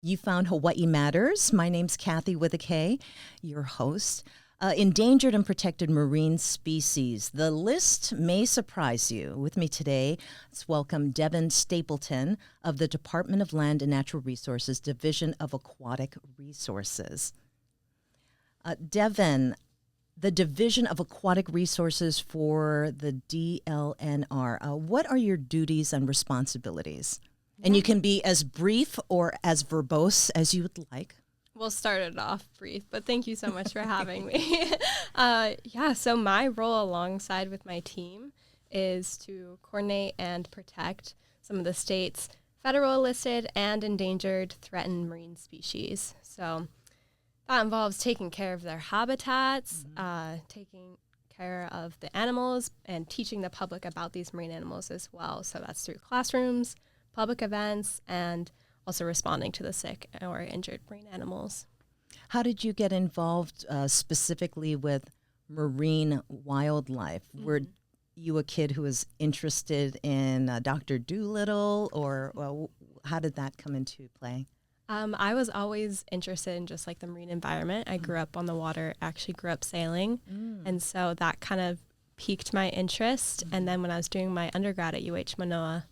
You found Hawaii Matters. My name's Kathy with a K, your host. Endangered and protected marine species. The list may surprise you. With me today, let's welcome Devon Stapleton of the Department of Land and Natural Resources, Division of Aquatic Resources. Devon, the Division of Aquatic Resources for the DLNR. What are your duties and responsibilities? And you can be as brief or as verbose as you would like. We'll start it off brief, but thank you so much for having me. So my role alongside with my team is to coordinate and protect some of the state's federal listed and endangered threatened marine species. So that involves taking care of their habitats, taking care of the animals, and teaching the public about these marine animals as well. So that's through classrooms, public events, and also responding to the sick or injured marine animals. How did you get involved specifically with marine wildlife? Were you a kid who was interested in Dr. Dolittle, or how did that come into play? I was always interested in just like the marine environment. I grew up on the water, actually grew up sailing, and so that kind of piqued my interest. And then when I was doing my undergrad at UH Manoa,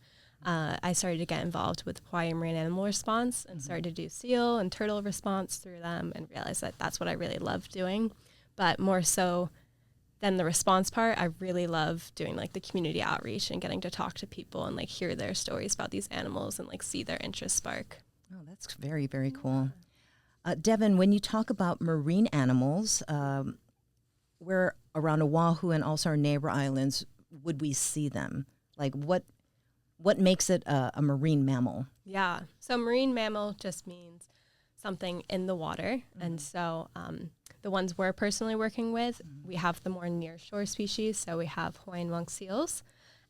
I started to get involved with Hawaii Marine Animal Response and started to do seal and turtle response through them, and realized that that's what I really love doing. But more so than the response part, I really love doing like the community outreach and getting to talk to people and like hear their stories about these animals and like see their interest spark. Oh, that's very, very cool. Devon, when you talk about marine animals, where around Oahu and also our neighbor islands would we see them? Like what makes it a marine mammal? Yeah, so marine mammal just means something in the water. And so the ones we're personally working with, we have the more near shore species. So we have Hawaiian monk seals,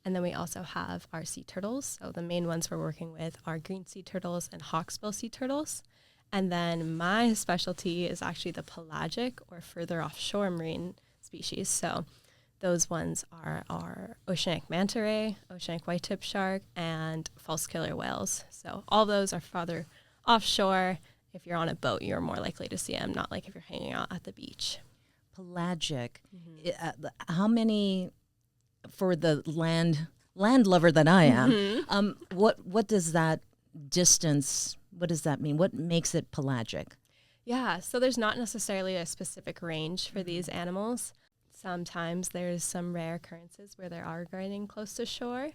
and then we also have our sea turtles. So the main ones we're working with are green sea turtles and hawksbill sea turtles. And then my specialty is actually the pelagic or further offshore marine species. So those ones are our oceanic manta ray, oceanic white-tip shark, and false killer whales. So all those are farther offshore. If you're on a boat, you're more likely to see them, not like if you're hanging out at the beach. Pelagic. How many, for the land lover that I am, what does that distance, what does that mean? What makes it pelagic? Yeah, so there's not necessarily a specific range for these animals. Sometimes there's some rare occurrences where they are getting close to shore.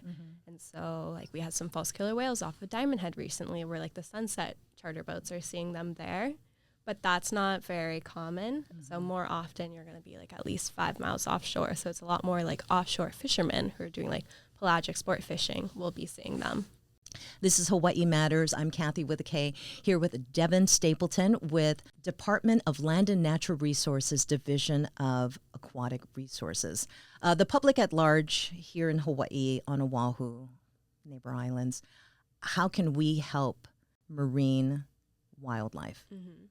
And so like we had some false killer whales off of Diamond Head recently where like the sunset charter boats are seeing them there. But that's not very common. So more often you're going to be like at least 5 miles offshore. So it's a lot more like offshore fishermen who are doing like pelagic sport fishing will be seeing them. This is Hawaii Matters. I'm Kathy with a K, here with Devon Stapleton with Department of Land and Natural Resources, Division of Aquatic Resources. The public at large here in Hawaii, on Oahu, neighbor islands, how can we help marine wildlife?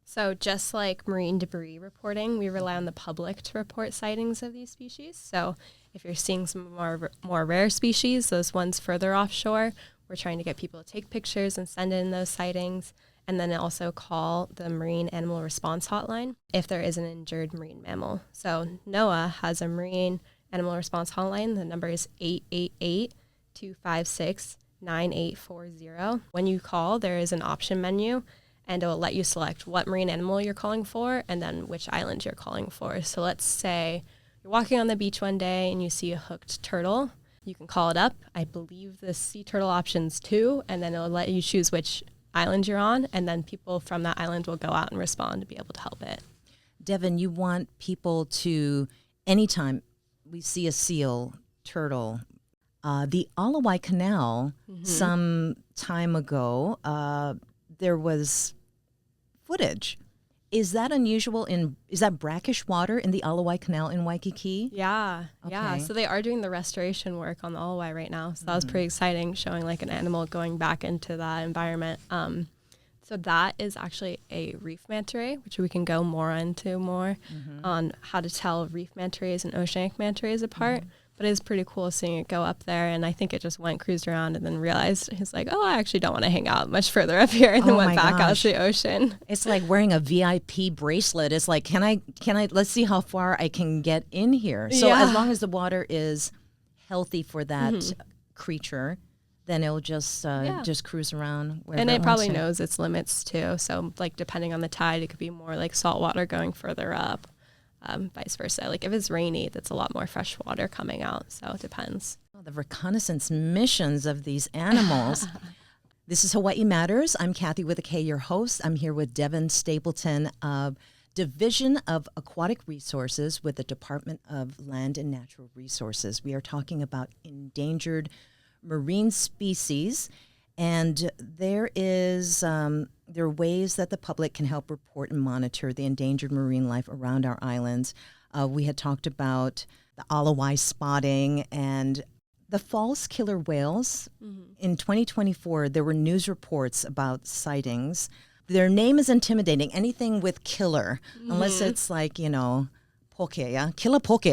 So just like marine debris reporting, we rely on the public to report sightings of these species. So if you're seeing some more rare species, those ones further offshore, we're trying to get people to take pictures and send in those sightings, and then also call the Marine Animal Response Hotline if there is an injured marine mammal. So NOAA has a Marine Animal Response Hotline. The number is 888-256-9840. When you call, there is an option menu, and it will let you select what marine animal you're calling for and then which island you're calling for. So let's say you're walking on the beach one day and you see a hooked turtle. You can call it up. I believe the sea turtle option's 2, and then it'll let you choose which island you're on, and then people from that island will go out and respond to be able to help it. Devon, you want people to, anytime we see a seal, turtle, the Alawai Canal, some time ago, there was footage. Is that unusual? Is that brackish water in the Alawai Canal in Waikiki? Yeah. Okay. So they are doing the restoration work on the Alawai right now. So that was pretty exciting, showing like an animal going back into that environment. So that is actually a reef manta ray, which we can go more into on how to tell reef manta rays and oceanic manta rays apart. But it's pretty cool seeing it go up there. And I think it just cruised around and then realized, he's like, oh, I actually don't want to hang out much further up here, and then went back out to the ocean. It's like wearing a VIP bracelet. It's like, can I, let's see how far I can get in here. So as long as the water is healthy for that creature, then it'll just cruise around. And it probably knows its limits too. So like depending on the tide, it could be more like salt water going further up. Vice versa. Like if it's rainy, that's a lot more fresh water coming out. So it depends. Oh, the reconnaissance missions of these animals. This is Hawaii Matters. I'm Kathy with a K, your host. I'm here with Devon Stapleton of Division of Aquatic Resources with the Department of Land and Natural Resources. We are talking about endangered marine species. And there are ways that the public can help report and monitor the endangered marine life around our islands. We had talked about the alawai spotting and the false killer whales. In 2024, there were news reports about sightings. Their name is intimidating. Anything with killer, unless it's like, poke, killer poke,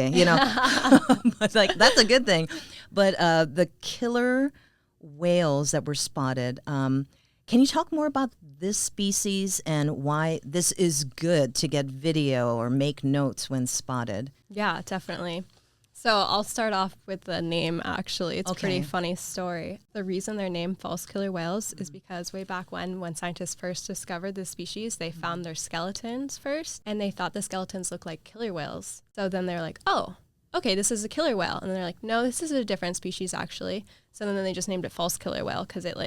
But like that's a good thing. But the killer whales that were spotted. Can you talk more about this species and why this is good to get video or make notes when spotted? Yeah, definitely. So I'll start off with the name, actually. It's a pretty funny story. The reason they're named false killer whales is because way back when scientists first discovered this species, they found their skeletons first, and they thought the skeletons looked like killer whales. So then they're like, oh, okay, this is a killer whale. And they're like, no, this is a different species, actually. So then they just named it false killer whale because it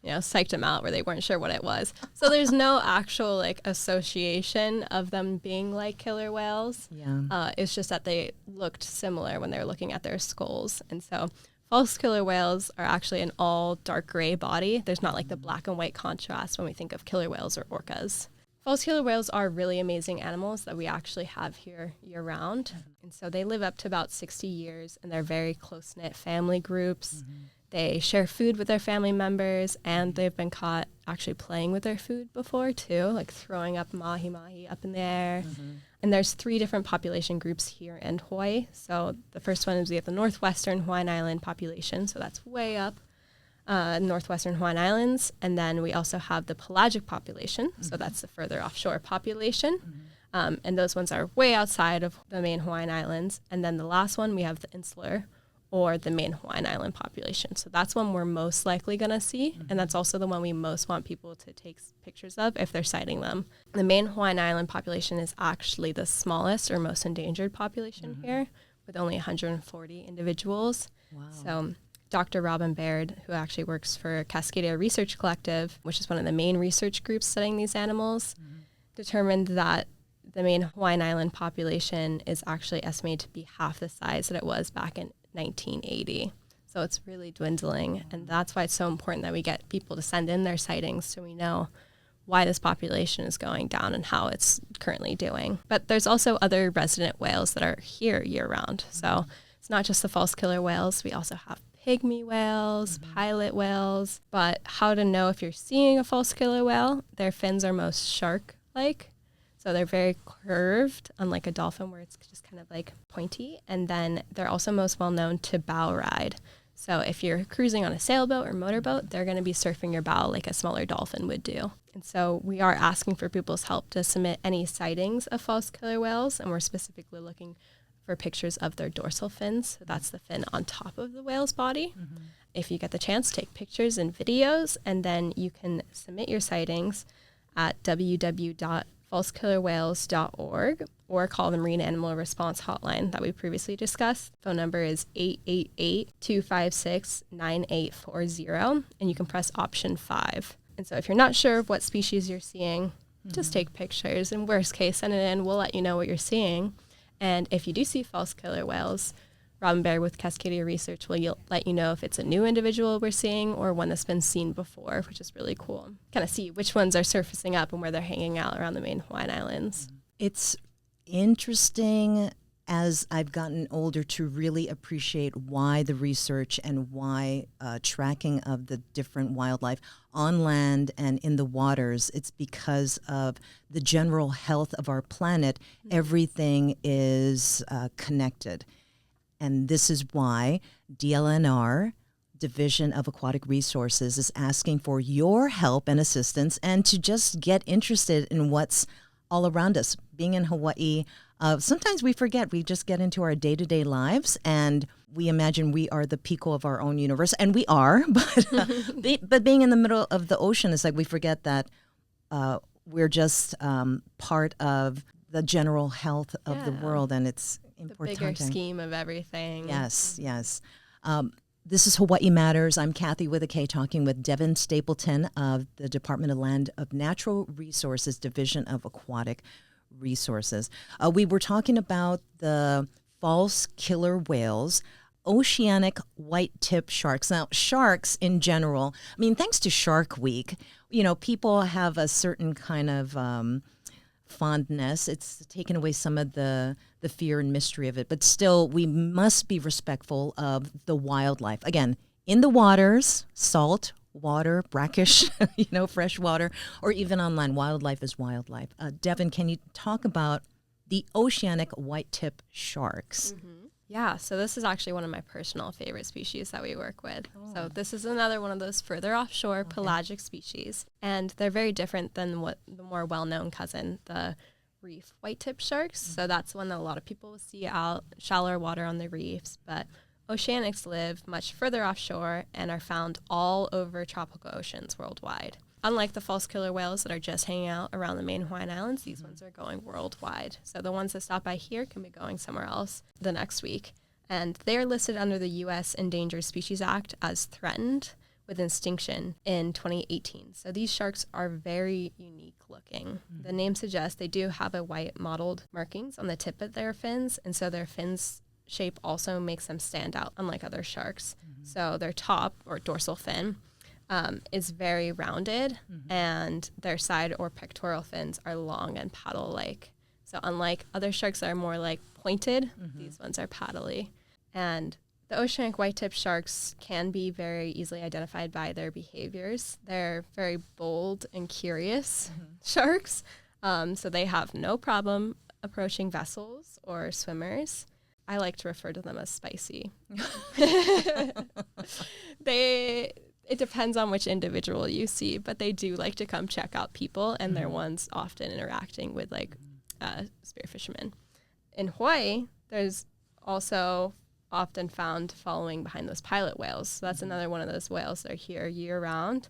psyched them out where they weren't sure what it was. So there's no actual association of them being like killer whales. Yeah. It's just that they looked similar when they were looking at their skulls. And so false killer whales are actually an all dark gray body. There's not like the black and white contrast when we think of killer whales or orcas. False killer whales are really amazing animals that we actually have here year-round. And so they live up to about 60 years, and they're very close-knit family groups. They share food with their family members, and they've been caught actually playing with their food before, too, like throwing up mahi-mahi up in the air. And there's 3 different population groups here in Hawaii. So the first one is we have the northwestern Hawaiian Island population, so that's way up. Northwestern Hawaiian Islands, and then we also have the pelagic population, so that's the further offshore population, and those ones are way outside of the main Hawaiian Islands. And then the last one, we have the insular or the main Hawaiian Island population. So that's one we're most likely going to see, and that's also the one we most want people to take pictures of if they're sighting them. The main Hawaiian Island population is actually the smallest or most endangered population here, with only 140 individuals. Wow. So Dr. Robin Baird, who actually works for Cascadia Research Collective, which is one of the main research groups studying these animals, determined that the main Hawaiian Island population is actually estimated to be half the size that it was back in 1980. So it's really dwindling, and that's why it's so important that we get people to send in their sightings so we know why this population is going down and how it's currently doing. But there's also other resident whales that are here year-round. So it's not just the false killer whales. We also have pygmy whales, pilot whales. But how to know if you're seeing a false killer whale? Their fins are most shark-like. So they're very curved, unlike a dolphin where it's just kind of like pointy. And then they're also most well known to bow ride. So if you're cruising on a sailboat or motorboat, they're going to be surfing your bow like a smaller dolphin would do. And so we are asking for people's help to submit any sightings of false killer whales. And we're specifically looking for pictures of their dorsal fins. So that's the fin on top of the whale's body. If you get the chance, take pictures and videos, and then you can submit your sightings at www.falsekillerwhales.org or call the Marine Animal Response Hotline that we previously discussed. Phone number is 888-256-9840, and you can press option 5. And so if you're not sure of what species you're seeing, just take pictures. In worst case, send it in. We'll let you know what you're seeing. And if you do see false killer whales, Robin Baird with Cascadia Research will let you know if it's a new individual we're seeing or one that's been seen before, which is really cool. Kind of see which ones are surfacing up and where they're hanging out around the main Hawaiian Islands. It's interesting as I've gotten older to really appreciate why the research and why tracking of the different wildlife on land and in the waters. It's because of the general health of our planet. Everything is connected. And this is why DLNR, Division of Aquatic Resources, is asking for your help and assistance and to just get interested in what's all around us. Being in Hawaii, sometimes we forget. We just get into our day-to-day lives and we imagine we are the pico of our own universe, and we are. But being in the middle of the ocean is like we forget that we're just part of the general health of the world, and it's important. The bigger scheme of everything. Yes, yes. This is Hawaii Matters. I'm Kathy with a K, talking with Devon Stapleton of the Department of Land of Natural Resources, Division of Aquatic Resources. We were talking about the false killer whales, oceanic white-tip sharks. Now, sharks in general, I mean, thanks to Shark Week, people have a certain kind of fondness. It's taken away some of the fear and mystery of it. But still, we must be respectful of the wildlife. Again, in the waters, salt water, brackish, fresh water, or even on land, wildlife is wildlife. Devon, can you talk about the oceanic white-tip sharks? Mm-hmm. Yeah, so this is actually one of my personal favorite species that we work with. Oh. So this is another one of those further offshore pelagic species, and they're very different than what the more well-known cousin, the reef white-tip sharks. Mm-hmm. So that's one that a lot of people will see out shallower water on the reefs, but oceanics live much further offshore and are found all over tropical oceans worldwide. Unlike the false killer whales that are just hanging out around the main Hawaiian Islands, these ones are going worldwide. So the ones that stop by here can be going somewhere else the next week. And they are listed under the U.S. Endangered Species Act as threatened with extinction in 2018. So these sharks are very unique looking. Mm-hmm. The name suggests they do have a white mottled markings on the tip of their fins, and so their fins shape also makes them stand out, unlike other sharks. Mm-hmm. So their top or dorsal fin is very rounded, and their side or pectoral fins are long and paddle-like. So unlike other sharks that are more like pointed, these ones are paddly. And the oceanic white-tip sharks can be very easily identified by their behaviors. They're very bold and curious sharks, so they have no problem approaching vessels or swimmers. I like to refer to them as spicy. It depends on which individual you see, but they do like to come check out people, and they're ones often interacting with spear fishermen. In Hawaii, there's also often found following behind those pilot whales. So that's another one of those whales that are here year round.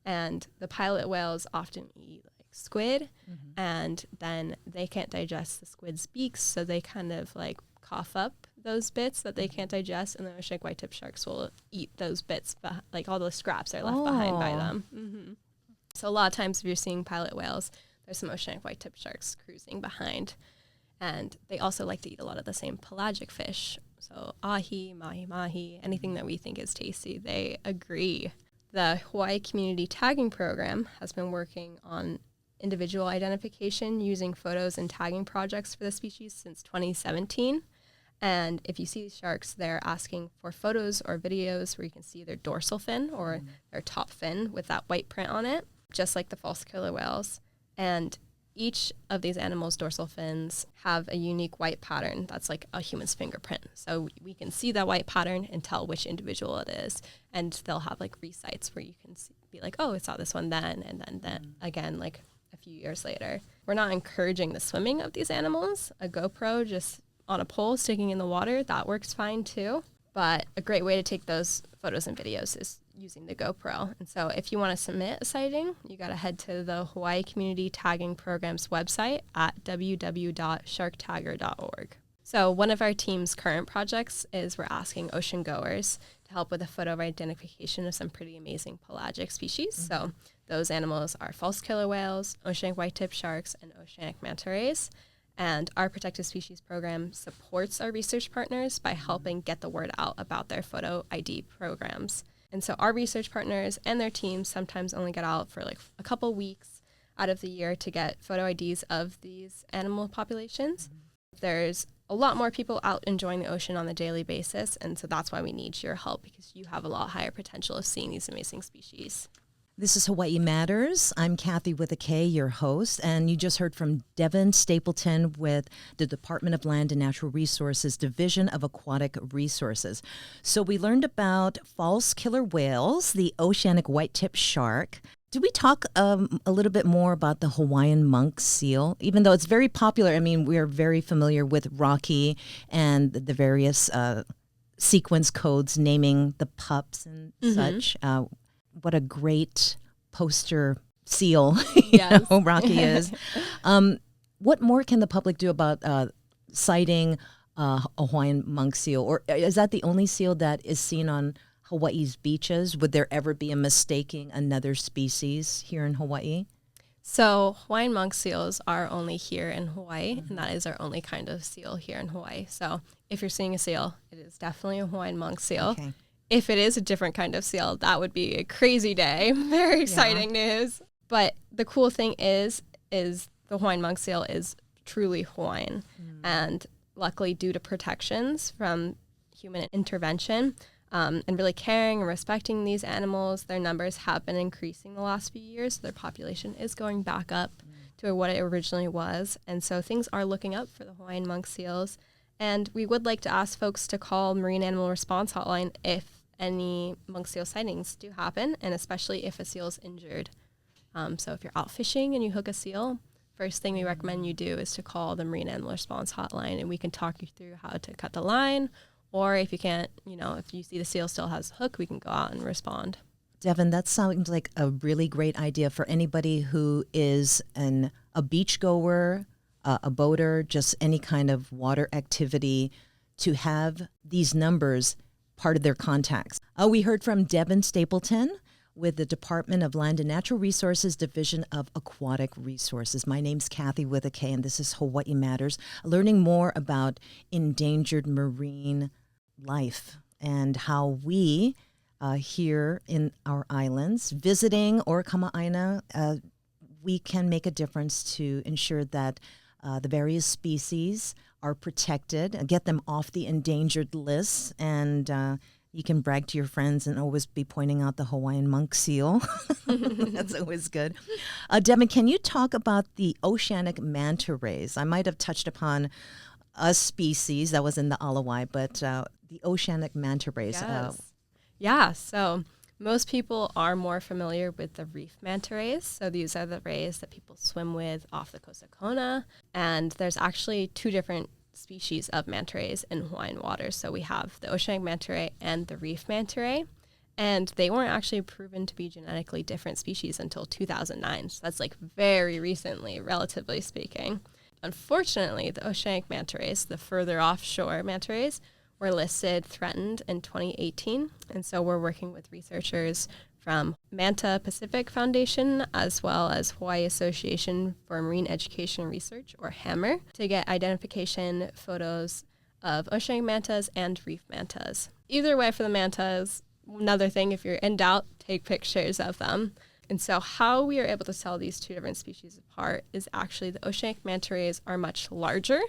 And the pilot whales often eat like squid, and then they can't digest the squid's beaks, so they kind of like cough up those bits that they can't digest, and the oceanic white-tip sharks will eat those bits, like all those scraps are left behind by them. So a lot of times if you're seeing pilot whales, there's some oceanic white-tip sharks cruising behind. And they also like to eat a lot of the same pelagic fish. So ahi, mahi-mahi, anything that we think is tasty, they agree. The Hawaii Community Tagging Program has been working on individual identification using photos and tagging projects for the species since 2017. And if you see these sharks, they're asking for photos or videos where you can see their dorsal fin or their top fin with that white print on it, just like the false killer whales. And each of these animals' dorsal fins have a unique white pattern that's like a human's fingerprint. So we can see that white pattern and tell which individual it is. And they'll have like resites where you can be like, oh, I saw this one then, and then again, like a few years later. We're not encouraging the swimming of these animals. A GoPro just on a pole sticking in the water, that works fine too. But a great way to take those photos and videos is using the GoPro. And so if you want to submit a sighting, you got to head to the Hawaii Community Tagging Program's website at www.sharktagger.org. So one of our team's current projects is we're asking ocean goers to help with a photo of identification of some pretty amazing pelagic species. So those animals are false killer whales, oceanic white-tip sharks, and oceanic manta rays. And our Protected Species Program supports our research partners by helping get the word out about their photo ID programs. And so our research partners and their teams sometimes only get out for like a couple weeks out of the year to get photo IDs of these animal populations. There's a lot more people out enjoying the ocean on a daily basis, and so that's why we need your help, because you have a lot higher potential of seeing these amazing species. This is Hawaii Matters. I'm Kathy with a K, your host, and you just heard from Devon Stapleton with the Department of Land and Natural Resources Division of Aquatic Resources. So we learned about false killer whales, the oceanic white-tip shark. Did we talk a little bit more about the Hawaiian monk seal? Even though it's very popular, I mean, we're very familiar with Rocky and the various sequence codes naming the pups and such. What a great poster seal Yes. Rocky is. What more can the public do about sighting a Hawaiian monk seal? Or is that the only seal that is seen on Hawaii's beaches? Would there ever be a mistaking another species here in Hawaii? So Hawaiian monk seals are only here in Hawaii, and that is our only kind of seal here in Hawaii. So if you're seeing a seal, it is definitely a Hawaiian monk seal. Okay. If it is a different kind of seal, that would be a crazy day. Very exciting news. But the cool thing is the Hawaiian monk seal is truly Hawaiian. And luckily, due to protections from human intervention and really caring and respecting these animals, their numbers have been increasing the last few years. Their population is going back up to what it originally was. And so things are looking up for the Hawaiian monk seals. And we would like to ask folks to call Marine Animal Response Hotline if any monk seal sightings do happen, and especially if a seal is injured. So if you're out fishing and you hook a seal, first thing we recommend you do is to call the Marine Animal Response Hotline, and we can talk you through how to cut the line. Or if you can't, if you see the seal still has a hook, we can go out and respond. Devon, that sounds like a really great idea for anybody who is a beachgoer, a boater, just any kind of water activity, to have these numbers part of their contacts. We heard from Devon Stapleton with the Department of Land and Natural Resources Division of Aquatic Resources. My name's Kathy with a K, and this is Hawaii Matters, learning more about endangered marine life and how we here in our islands, visiting or Kama'aina, we can make a difference to ensure that the various species are protected, get them off the endangered list, and you can brag to your friends and always be pointing out the Hawaiian monk seal. That's always good. Devon, can you talk about the oceanic manta rays? I might have touched upon a species that was in the Alawai, but the oceanic manta rays. Yes. So most people are more familiar with the reef manta rays. So these are the rays that people swim with off the coast of Kona. And there's actually two different species of manta rays in Hawaiian waters. So we have the oceanic manta ray and the reef manta ray. And they weren't actually proven to be genetically different species until 2009. So that's like very recently, relatively speaking. Unfortunately, the oceanic manta rays, the further offshore manta rays, were listed threatened in 2018. And so we're working with researchers from Manta Pacific Foundation as well as Hawaii Association for Marine Education and Research, or HAMR, to get identification photos of oceanic mantas and reef mantas. Either way, for the mantas, another thing, if you're in doubt, take pictures of them. And so how we are able to tell these two different species apart is actually the oceanic manta rays are much larger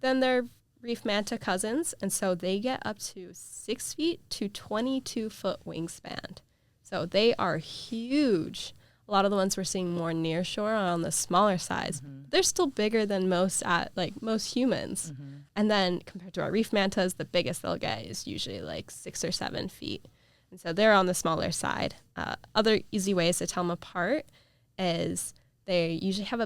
than their reef manta cousins, and so they get up to 6 feet to 22-foot wingspan. So they are huge. A lot of the ones we're seeing more near shore are on the smaller size. They're still bigger than most humans. And then compared to our reef mantas, the biggest they'll get is usually like 6 or 7 feet. And so they're on the smaller side. Other easy ways to tell them apart is they usually have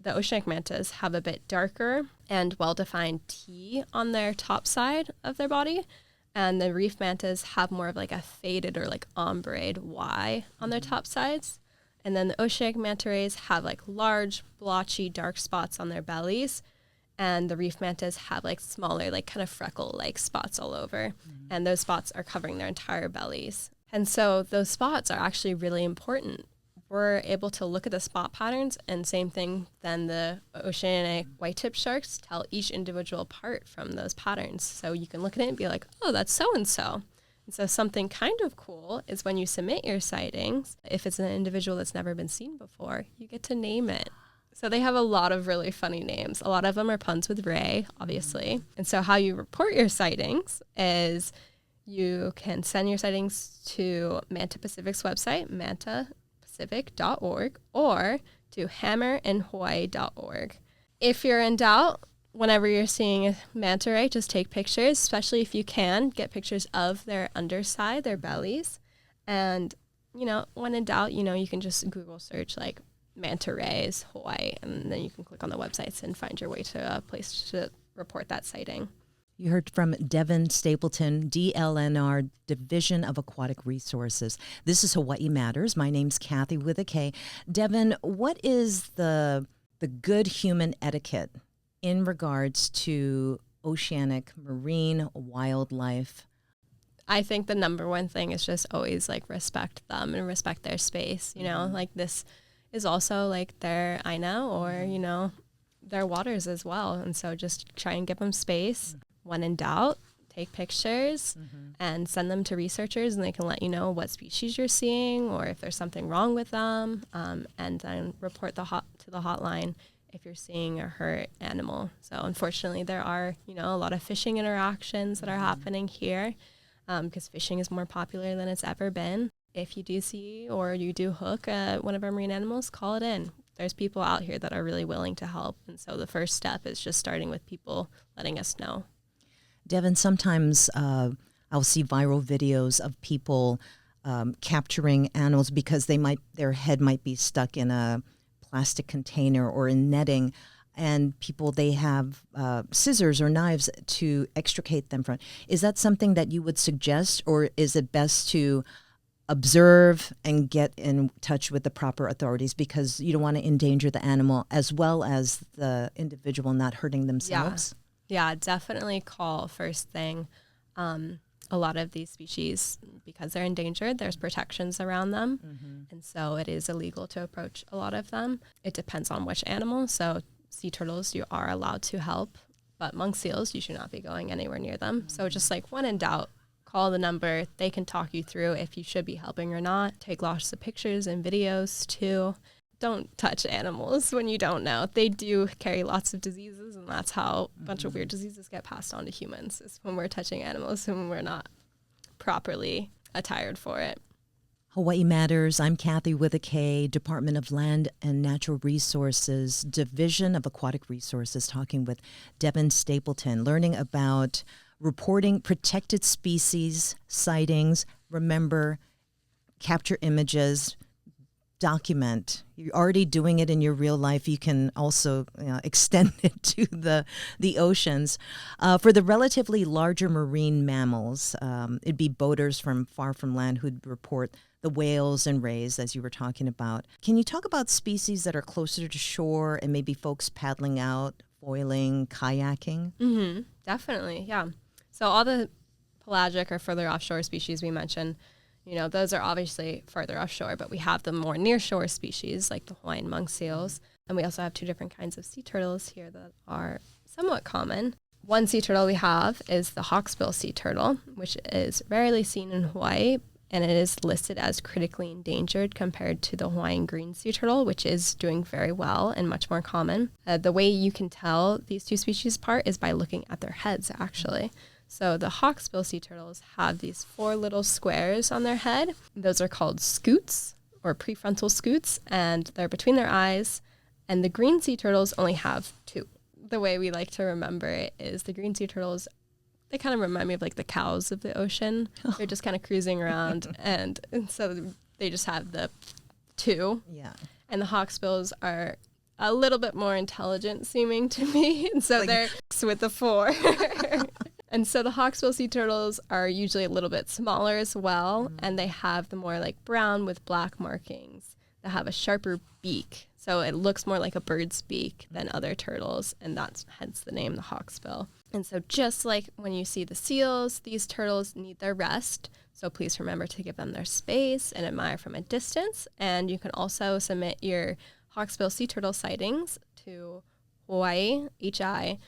the oceanic mantas have a bit darker and well-defined T on their top side of their body. And the reef mantas have more of like a faded or like ombre Y on their top sides. And then the oceanic manta rays have like large, blotchy, dark spots on their bellies. And the reef mantas have like smaller, like kind of freckle-like spots all over. And those spots are covering their entire bellies. And so those spots are actually really important. We're able to look at the spot patterns, and same thing, then the oceanic white-tip sharks tell each individual part from those patterns. So you can look at it and be like, oh, that's so-and-so. And so something kind of cool is when you submit your sightings, if it's an individual that's never been seen before, you get to name it. So they have a lot of really funny names. A lot of them are puns with Ray, obviously. And so how you report your sightings is you can send your sightings to Manta Pacific's website, Manta pacific.org or to hammerinhawaii.org. If you're in doubt, whenever you're seeing a manta ray, just take pictures, especially if you can, get pictures of their underside, their bellies. And, when in doubt, you can just Google search like manta rays, Hawaii, and then you can click on the websites and find your way to a place to report that sighting. You heard from Devon Stapleton, DLNR, Division of Aquatic Resources. This is Hawaii Matters. My name's Kathy with a K. Devon, what is the good human etiquette in regards to oceanic marine wildlife? I think the number one thing is just always like respect them and respect their space. Like this is also like their aina or, their waters as well. And so just try and give them space. When in doubt, take pictures and send them to researchers, and they can let you know what species you're seeing or if there's something wrong with them, and then report to the hotline if you're seeing a hurt animal. So unfortunately, there are, a lot of fishing interactions that are happening here because fishing is more popular than it's ever been. If you do see or you do hook one of our marine animals, call it in. There's people out here that are really willing to help. And so the first step is just starting with people letting us know. Devon, sometimes I'll see viral videos of people capturing animals because their head might be stuck in a plastic container or in netting, and they have scissors or knives to extricate them from. Is that something that you would suggest, or is it best to observe and get in touch with the proper authorities because you don't want to endanger the animal as well as the individual not hurting themselves? Yeah, definitely call first thing. A lot of these species, because they're endangered, there's protections around them. And so it is illegal to approach a lot of them. It depends on which animal. So sea turtles, you are allowed to help, but monk seals, you should not be going anywhere near them. So just like when in doubt, call the number. They can talk you through if you should be helping or not. Take lots of pictures and videos too. Don't touch animals when you don't know. They do carry lots of diseases, and that's how a bunch of weird diseases get passed on to humans, is when we're touching animals and when we're not properly attired for it. Hawaii Matters. I'm Kathy with a K, Department of Land and Natural Resources, Division of Aquatic Resources, talking with Devon Stapleton, learning about reporting protected species sightings. Remember, capture images, document. You're already doing it in your real life. You can also extend it to the oceans. For the relatively larger marine mammals, it'd be boaters from far from land who'd report the whales and rays, as you were talking about. Can you talk about species that are closer to shore and maybe folks paddling out, foiling, kayaking? Definitely, yeah. So all the pelagic or further offshore species we mentioned, those are obviously further offshore, but we have the more nearshore species like the Hawaiian monk seals. And we also have two different kinds of sea turtles here that are somewhat common. One sea turtle we have is the hawksbill sea turtle, which is rarely seen in Hawaii, and it is listed as critically endangered compared to the Hawaiian green sea turtle, which is doing very well and much more common. The way you can tell these two species apart is by looking at their heads, actually. So the hawksbill sea turtles have these 4 little squares on their head. Those are called scutes or prefrontal scutes, and they're between their eyes. And the green sea turtles only have 2. The way we like to remember it is the green sea turtles, they kind of remind me of like the cows of the ocean. They're just kind of cruising around, and so they just have the 2. Yeah. And the hawksbills are a little bit more intelligent seeming to me, and so they're with the 4. And so the hawksbill sea turtles are usually a little bit smaller as well, and they have the more like brown with black markings. They have a sharper beak, so it looks more like a bird's beak than other turtles, and that's hence the name, the hawksbill. And so just like when you see the seals, these turtles need their rest, so please remember to give them their space and admire from a distance. And you can also submit your hawksbill sea turtle sightings to Hawaii, HI,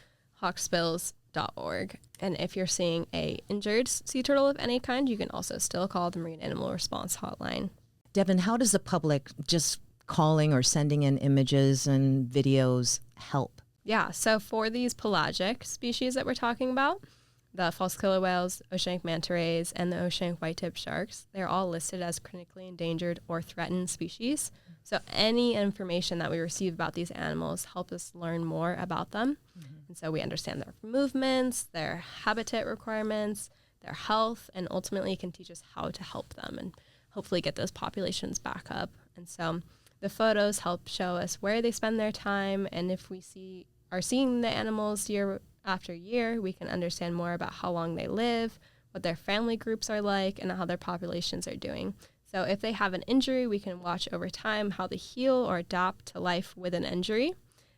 hawksbills.org. And if you're seeing a injured sea turtle of any kind, you can also still call the Marine Animal Response Hotline. Devon, how does the public just calling or sending in images and videos help? Yeah, so for these pelagic species that we're talking about, the false killer whales, oceanic manta rays, and the oceanic white-tip sharks, they're all listed as critically endangered or threatened species. So any information that we receive about these animals helps us learn more about them. And so we understand their movements, their habitat requirements, their health, and ultimately can teach us how to help them and hopefully get those populations back up. And so the photos help show us where they spend their time, and if we are seeing the animals year after year, we can understand more about how long they live, what their family groups are like, and how their populations are doing. So if they have an injury, we can watch over time how they heal or adapt to life with an injury.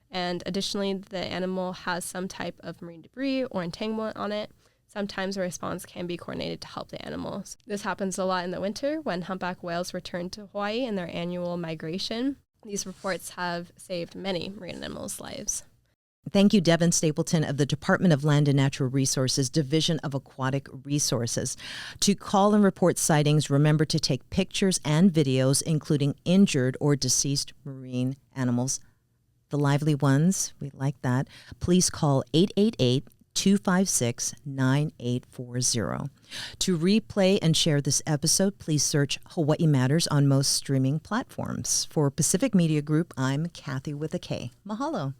And additionally, the animal has some type of marine debris or entanglement on it. Sometimes a response can be coordinated to help the animals. This happens a lot in the winter when humpback whales return to Hawaii in their annual migration. These reports have saved many marine animals' lives. Thank you, Devon Stapleton of the Department of Land and Natural Resources, Division of Aquatic Resources. To call and report sightings, remember to take pictures and videos, including injured or deceased marine animals. The lively ones, we like that. Please call 888-256-9840. To replay and share this episode, please search Hawaii Matters on most streaming platforms. For Pacific Media Group, I'm Kathy with a K. Mahalo.